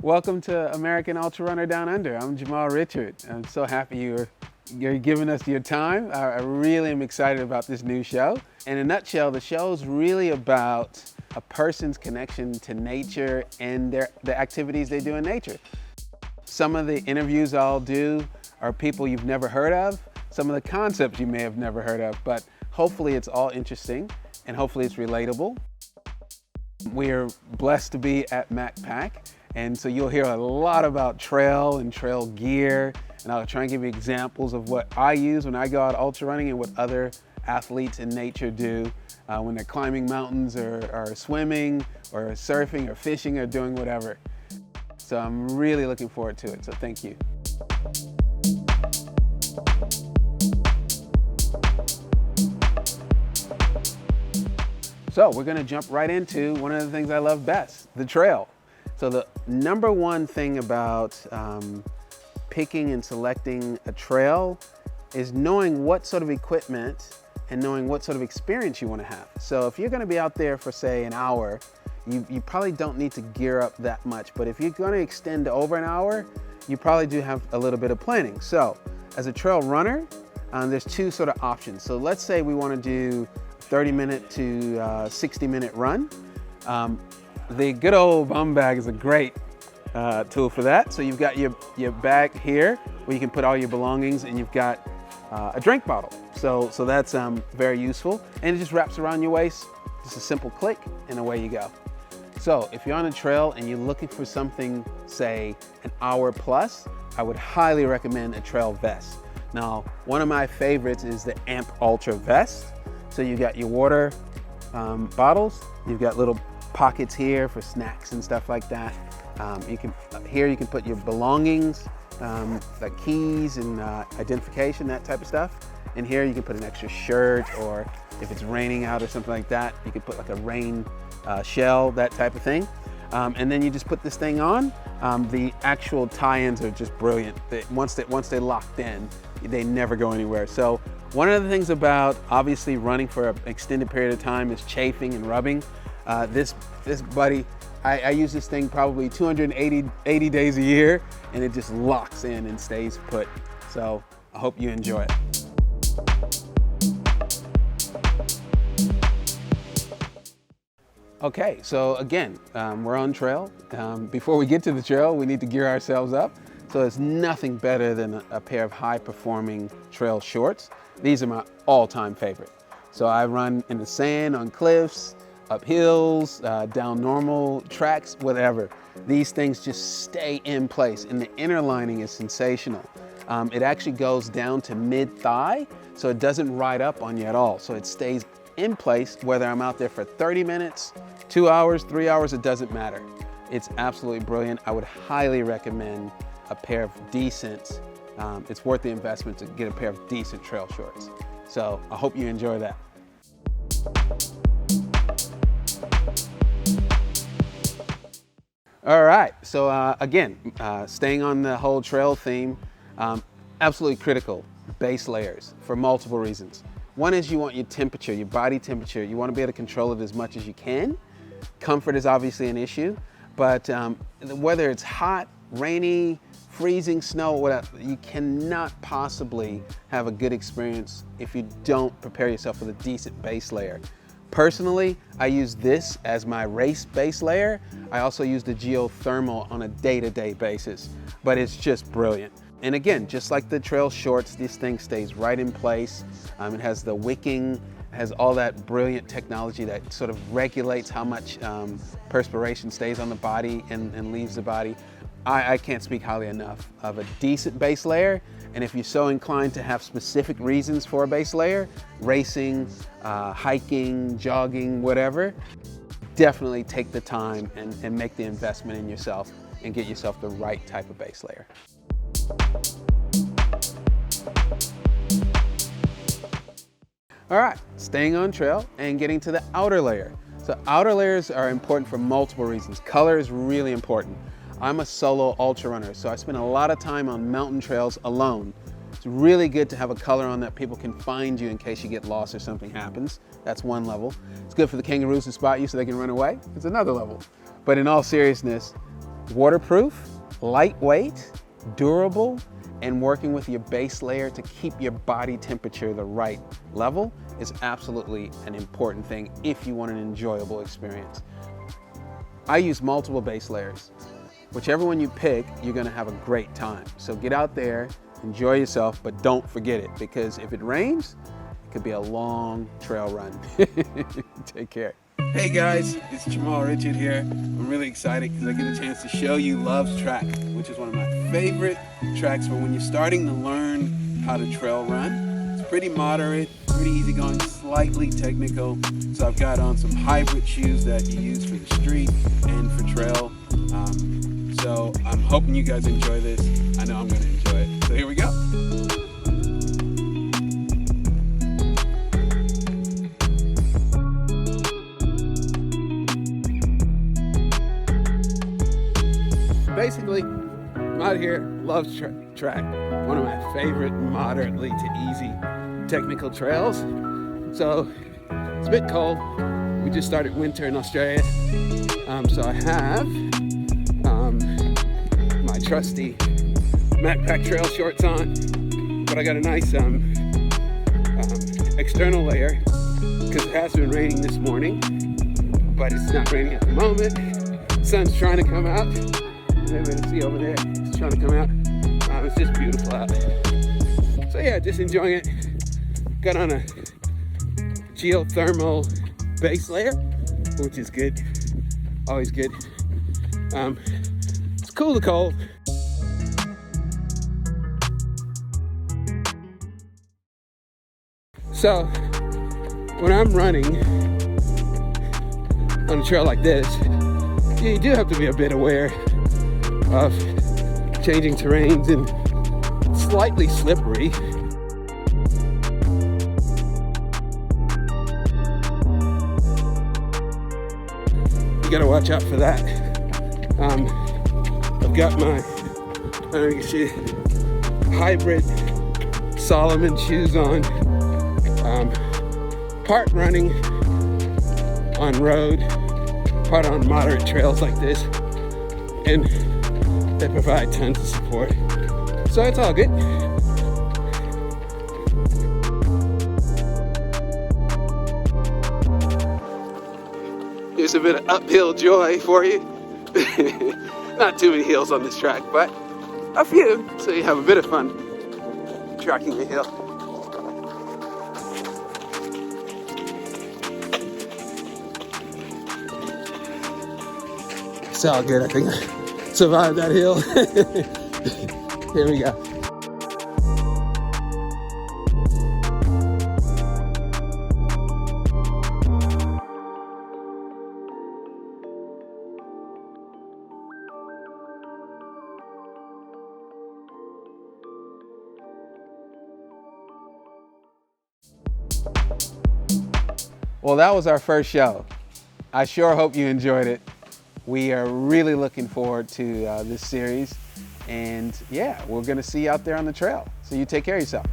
Welcome to American Ultra Runner Down Under. I'm Jamal Richard. I'm so happy you're giving us your time. I really am excited about this new show. In a nutshell, the show is really about a person's connection to nature and the activities they do in nature. Some of the interviews I'll do are people you've never heard of, some of the concepts you may have never heard of, but hopefully it's all interesting and hopefully it's relatable. We're blessed to be at MacPac, and so you'll hear a lot about trail and trail gear, and I'll try and give you examples of what I use when I go out ultra running and what other athletes in nature do when they're climbing mountains or swimming or surfing or fishing or doing whatever. So I'm really looking forward to it, so thank you. So we're gonna jump right into one of the things I love best, the trail. So the number one thing about picking and selecting a trail is knowing what sort of equipment and knowing what sort of experience you wanna have. So if you're gonna be out there for say an hour, you probably don't need to gear up that much, but if you're gonna extend to over an hour, you probably do have a little bit of planning. So as a trail runner, there's two sort of options. So let's say we wanna do 30-minute to 60-minute run. The good old bum bag is a great tool for that. So you've got your bag here where you can put all your belongings, and you've got a drink bottle. So that's very useful, and it just wraps around your waist. Just a simple click and away you go. So if you're on a trail and you're looking for something, say an hour plus, I would highly recommend a trail vest. Now, one of my favorites is the AMP Ultra vest. So you got your water bottles, you've got little pockets here for snacks and stuff like that. Here you can put your belongings, like keys and identification, that type of stuff. And here you can put an extra shirt, or if it's raining out or something like that, you can put like a rain shell, that type of thing. And then you just put this thing on. The actual tie-ins are just brilliant. Once they're locked in, they never go anywhere. So one of the things about obviously running for an extended period of time is chafing and rubbing. This buddy, I use this thing probably 280 days a year, and it just locks in and stays put. So I hope you enjoy it. Okay, so again, we're on trail. Before we get to the trail, we need to gear ourselves up. So there's nothing better than a pair of high-performing trail shorts. These are my all-time favorite. So I run in the sand, on cliffs, up hills, down normal tracks, whatever. These things just stay in place, and the inner lining is sensational. It actually goes down to mid-thigh, so it doesn't ride up on you at all. So it stays in place whether I'm out there for 30 minutes, 2 hours, 3 hours, it doesn't matter. It's absolutely brilliant. I would highly recommend a pair of decent, it's worth the investment to get a pair of decent trail shorts. So I hope you enjoy that. All right, so again, staying on the whole trail theme, absolutely critical, base layers for multiple reasons. One is you want your temperature, your body temperature. You want to be able to control it as much as you can. Comfort is obviously an issue, but whether it's hot, rainy, freezing snow, whatever, you cannot possibly have a good experience if you don't prepare yourself with a decent base layer. Personally, I use this as my race base layer. I also use the geothermal on a day-to-day basis, but it's just brilliant. And again, just like the trail shorts, this thing stays right in place. It has the wicking, has all that brilliant technology that sort of regulates how much perspiration stays on the body and leaves the body. I can't speak highly enough of a decent base layer. And if you're so inclined to have specific reasons for a base layer, racing, hiking, jogging, whatever, definitely take the time and make the investment in yourself and get yourself the right type of base layer. All right, staying on trail and getting to the outer layer. So outer layers are important for multiple reasons. Color is really important. I'm a solo ultra runner, so I spend a lot of time on mountain trails alone. It's really good to have a color on that people can find you in case you get lost or something happens. That's one level. It's good for the kangaroos to spot you so they can run away. It's another level. But in all seriousness, waterproof, lightweight, durable, and working with your base layer to keep your body temperature the right level is absolutely an important thing if you want an enjoyable experience. I use multiple base layers. Whichever one you pick, you're gonna have a great time. So get out there, enjoy yourself, but don't forget it, because if it rains, it could be a long trail run. Take care. Hey guys, it's Jamal Richard here. I'm really excited because I get a chance to show you Love's Track, which is one of my favorite tracks for when you're starting to learn how to trail run. It's pretty moderate, pretty easy going, slightly technical. So I've got on some hybrid shoes that you use for the street and for trail. So I'm hoping you guys enjoy this. I know I'm gonna enjoy it. So here we go. Basically, I'm out here, Love's Track, one of my favorite moderately to easy technical trails. So it's a bit cold. We just started winter in Australia. So I have my trusty MacPack trail shorts on, but I got a nice external layer because it has been raining this morning, but it's not raining at the moment. The sun's trying to come out. Maybe you can see over there, it's trying to come out. It's just beautiful out. So yeah, just enjoying it. Got on a geothermal base layer, which is good, always good. It's cool to cold. So when I'm running on a trail like this, you do have to be a bit aware of changing terrains and slightly slippery. You gotta watch out for that. I've got my hybrid Salomon shoes on. Part running on road, part on moderate trails like this, and they provide tons of support. So it's all good. Here's a bit of uphill joy for you. Not too many hills on this track, but a few, so you have a bit of fun tracking the hill. It's all good, I think I survived that hill. Here we go. Well, that was our first show. I sure hope you enjoyed it. We are really looking forward to this series. And yeah, we're gonna see you out there on the trail. So you take care of yourself.